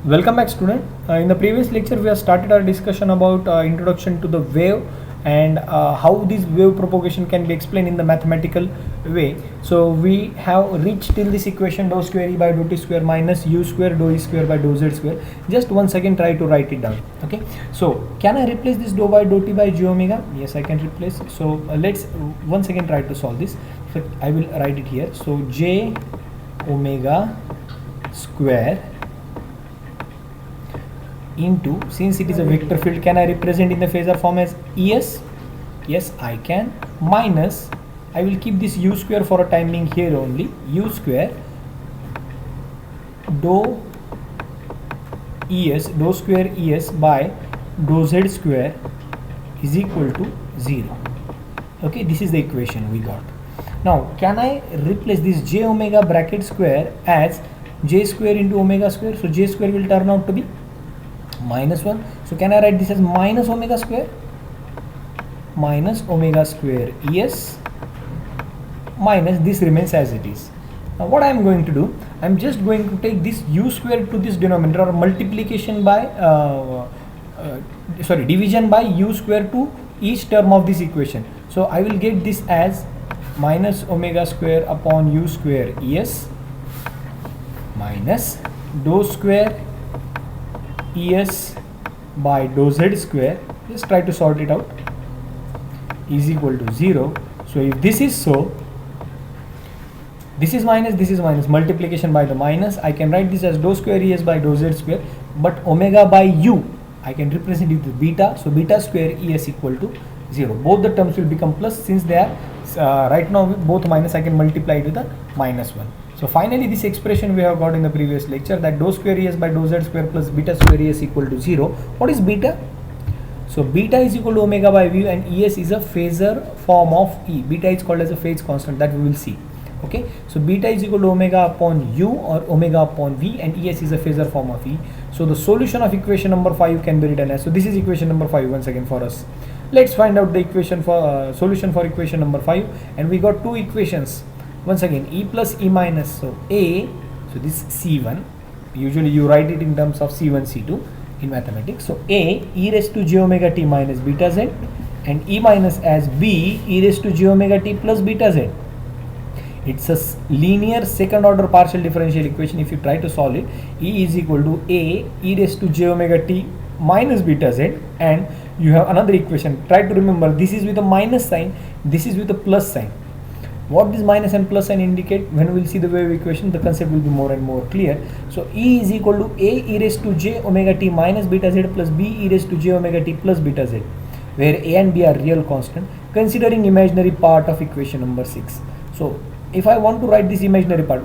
Welcome back, student. In the previous lecture we have started our discussion about introduction to the wave and how this wave propagation can be explained in the mathematical way. So we have reached till this equation dou square E by dou t square minus u square dou E square by dou z square. Just once again try to write it down. Okay, so can I replace this dou by dou t by j omega? Yes, I can replace. So let's once again try to solve this. So I will write it here. So j omega square into, since it is a vector field, can I represent in the phasor form as ES? Yes, I can. Minus, I will keep this u square for a time being here only, u square dou ES, dou square ES by dou z square is equal to 0. Okay, this is the equation we got. Now, can I replace this j omega bracket square as j square into omega square? So j square will turn out to be minus 1. So can I write this as minus omega square es minus this remains as it is. Now what I am going to do, I am just going to take this u square to this denominator, or multiplication by division by u square to each term of this equation. So I will get this as minus omega square upon u square es minus dou square es by dou z square, just try to sort it out, is equal to 0. So if this is so, this is minus, multiplication by the minus, I can write this as dou square es by dou z square, but omega by u I can represent it with beta, so beta square es equal to 0. Both the terms will become plus, since they are right now both minus, I can multiply it with a minus 1. So finally this expression we have got in the previous lecture, that dou square es by dou z square plus beta square es equal to 0. What is beta? So beta is equal to omega by v, and es is a phasor form of E. Beta is called as a phase constant, that we will see. Okay, so beta is equal to omega upon u or omega upon v, and es is a phasor form of E. So the solution of equation number 5 can be written as, so this is equation number 5 once again for us. Let's find out the equation for solution for equation number 5, and we got two equations. Once again, E plus E minus, so A, so this C1, usually you write it in terms of C1, C2 in mathematics. So A, e raised to j omega t minus beta z, and E minus as B, e raised to j omega t plus beta z. It's a linear second order partial differential equation. If you try to solve it, E is equal to A, e raised to j omega t minus beta z, and you have another equation. Try to remember, this is with a minus sign, this is with a plus sign. What this minus and plus sign indicate, when we will see the wave equation, the concept will be more and more clear. So E is equal to A e raised to j omega t minus beta z plus B e raised to j omega t plus beta z, where A and B are real constant, considering imaginary part of equation number 6. So if I want to write this imaginary part,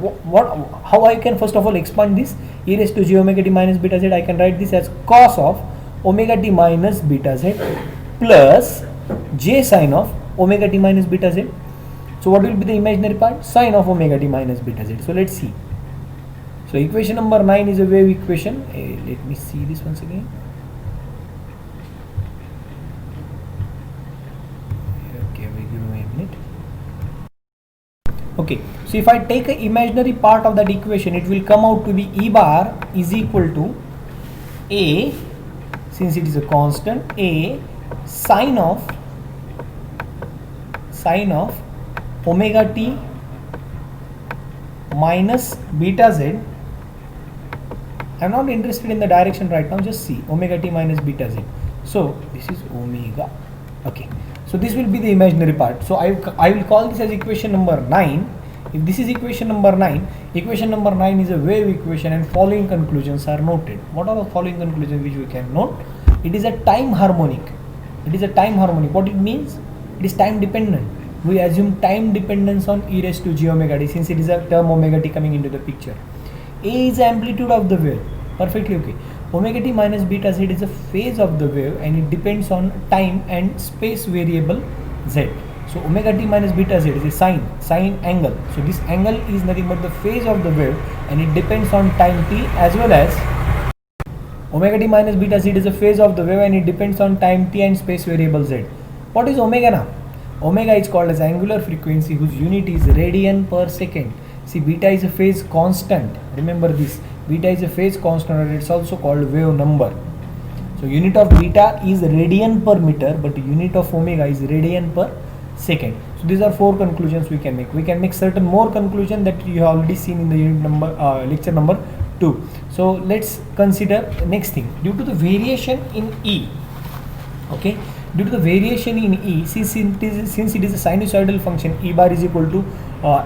how I can first of all expand this e raised to j omega t minus beta z, I can write this as cos of omega t minus beta z plus j sine of omega t minus beta z. So what will be the imaginary part? Sine of omega t minus beta z. So let's see. So equation number 9 is a wave equation. Let me see this once again. Okay, wait, give me a minute. Okay, so if I take an imaginary part of that equation, it will come out to be E bar is equal to A, since it is a constant, A sine of omega t minus beta z. I am not interested in the direction right now, just see omega t minus beta z. So this is omega. Okay, so this will be the imaginary part. So I will call this as equation number 9. If this is equation number 9, equation number 9 is a wave equation, and following conclusions are noted. What are the following conclusions which we can note? It is a time harmonic. It is a time harmonic. What it means? It is time dependent. We assume time dependence on e raised to j omega t, since it is a term omega t coming into the picture. A is the amplitude of the wave. Perfectly okay. Omega t minus beta z is a phase of the wave, and it depends on time and space variable z. So omega t minus beta z is a sine angle. So this angle is nothing but the phase of the wave, and it depends on time t, as well as omega t minus beta z is a phase of the wave, and it depends on time t and space variable z. What is omega now? Omega is called as angular frequency, whose unit is radian per second. See, beta is a phase constant. Remember this. Beta is a phase constant, and it's also called wave number. So unit of beta is radian per meter, but unit of omega is radian per second. So these are 4 conclusions we can make. We can make certain more conclusion that you have already seen in the unit number lecture number 2. So let's consider next thing. Due to the variation in E, okay, due to the variation in E, since it is a sinusoidal function, E bar is equal to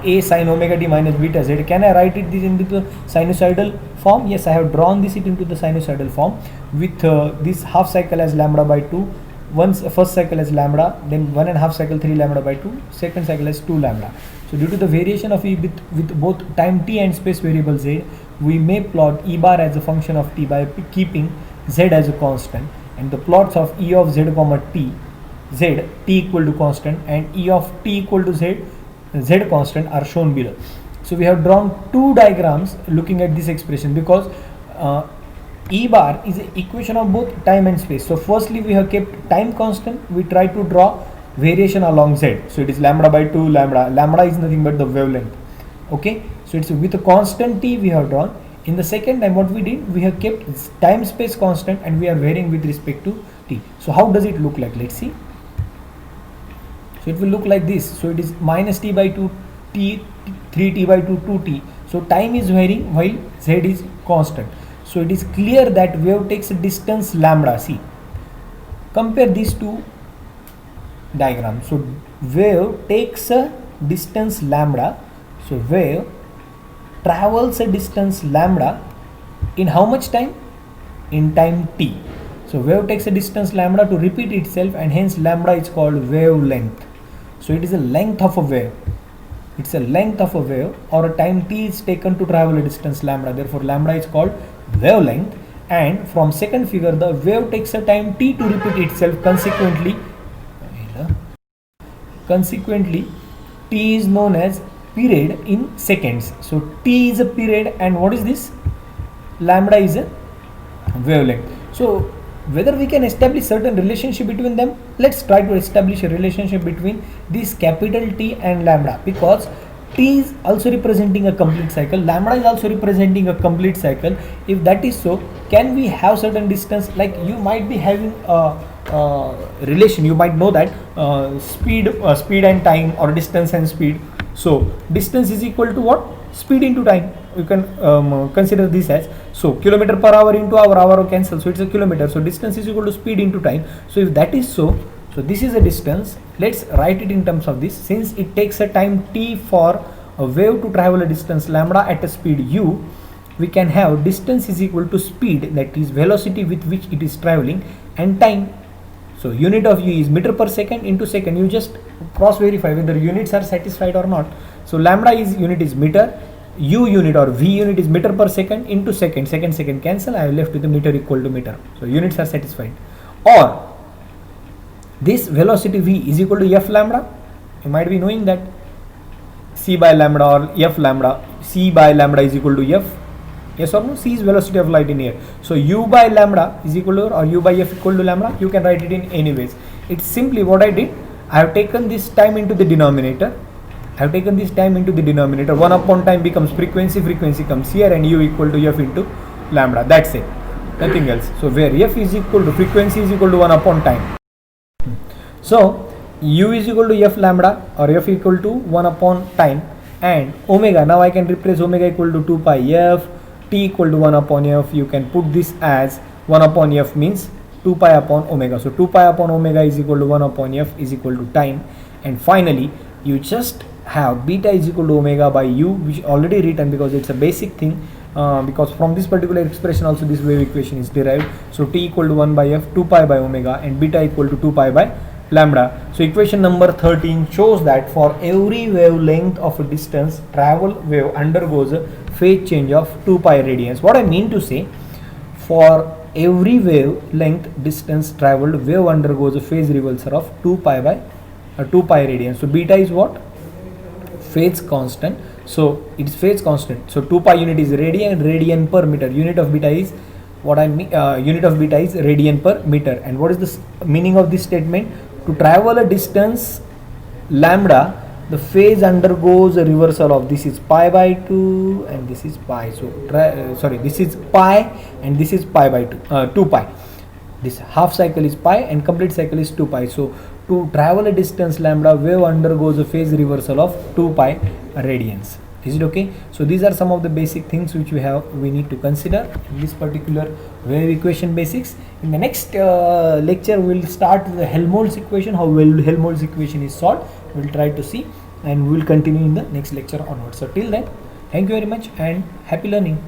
a sin omega t minus beta z. Can I write this into the sinusoidal form? Yes, I have drawn this into the sinusoidal form with this half cycle as lambda by 2, first cycle as lambda, then 1.5 cycle 3 lambda by 2, second cycle as 2 lambda. So due to the variation of E with both time t and space variable z, we may plot E bar as a function of t by keeping z as a constant, and the plots of E of z comma t, z t equal to constant, and E of t equal to z constant are shown below. So we have drawn 2 diagrams looking at this expression, because E bar is an equation of both time and space. So firstly we have kept time constant, we try to draw variation along z. So it is lambda by 2 lambda. Lambda is nothing but the wavelength. Okay, so it's with a constant t we have drawn. In the second time what we did, we have kept time space constant and we are varying with respect to t. So how does it look like? Let's see. So it will look like this. So it is minus t by 2 t, 3t by 2 2t. So time is varying while z is constant. So it is clear that wave takes a distance lambda. See, compare these two diagrams. So wave takes a distance lambda. So wave travels a distance lambda in how much time? In time t. So wave takes a distance lambda to repeat itself, and hence lambda is called wavelength. So it is a length of a wave. It's a length of a wave, or a time t is taken to travel a distance lambda. Therefore lambda is called wavelength. And from second figure, the wave takes a time t to repeat itself. Consequently t is known as period in seconds. So t is a period, and what is this? Lambda is a wavelength. So whether we can establish certain relationship between them, let's try to establish a relationship between this capital T and lambda, because T is also representing a complete cycle, lambda is also representing a complete cycle. If that is so, can we have certain distance? Like you might be having a relation, you might know that speed and time, or distance and speed. So distance is equal to what? Speed into time. You can consider this as, so kilometer per hour into hour cancel, so it's a kilometer. So distance is equal to speed into time. So if that is so, so this is a distance. Let's write it in terms of this. Since it takes a time t for a wave to travel a distance lambda at a speed u, we can have distance is equal to speed, that is velocity with which it is traveling, and time. So unit of u is meter per second into second. You just cross verify whether units are satisfied or not. So lambda is unit is meter, u unit or v unit is meter per second into second. Second cancel. I have left with the meter equal to meter. So units are satisfied. Or this velocity v is equal to f lambda. You might be knowing that c by lambda or f lambda. C by lambda is equal to f. Yes or no? C is velocity of light in air. So u by lambda is equal to, or u by f equal to lambda. You can write it in any ways. It's simply what I did. I have taken this time into the denominator. 1 upon time becomes frequency comes here, and u equal to f into lambda. That's it. Nothing else. So where f is equal to frequency is equal to 1 upon time. So u is equal to f lambda, or f equal to 1 upon time, and omega. Now I can replace omega equal to 2 pi f, t equal to 1 upon f. You can put this as 1 upon f means 2 pi upon omega. So 2 pi upon omega is equal to 1 upon f is equal to time. And finally you just have beta is equal to omega by u, which already written because it's a basic thing, because from this particular expression also this wave equation is derived. So t equal to 1 by f, 2 pi by omega, and beta equal to 2 pi by lambda. So equation number 13 shows that for every wavelength of a distance, travel wave undergoes a phase change of 2 pi radians. What I mean to say, for every wavelength distance traveled, wave undergoes a phase reversal of 2 pi radians. So beta is what? Phase constant. So it is phase constant. So 2 pi unit is radian per meter. Unit of beta is what I mean. Unit of beta is radian per meter. And what is the meaning of this statement? To travel a distance lambda the phase undergoes a reversal of this is pi by 2 and this is pi. So this is pi and this is pi by 2 pi. This half cycle is pi and complete cycle is 2 pi. So to travel a distance lambda, wave undergoes a phase reversal of 2 pi radians. Is it okay? So these are some of the basic things which we need to consider in this particular wave equation basics. In the next lecture we will start the Helmholtz equation, how well Helmholtz equation is solved. We will try to see, and we will continue in the next lecture onwards. So till then, thank you very much and happy learning.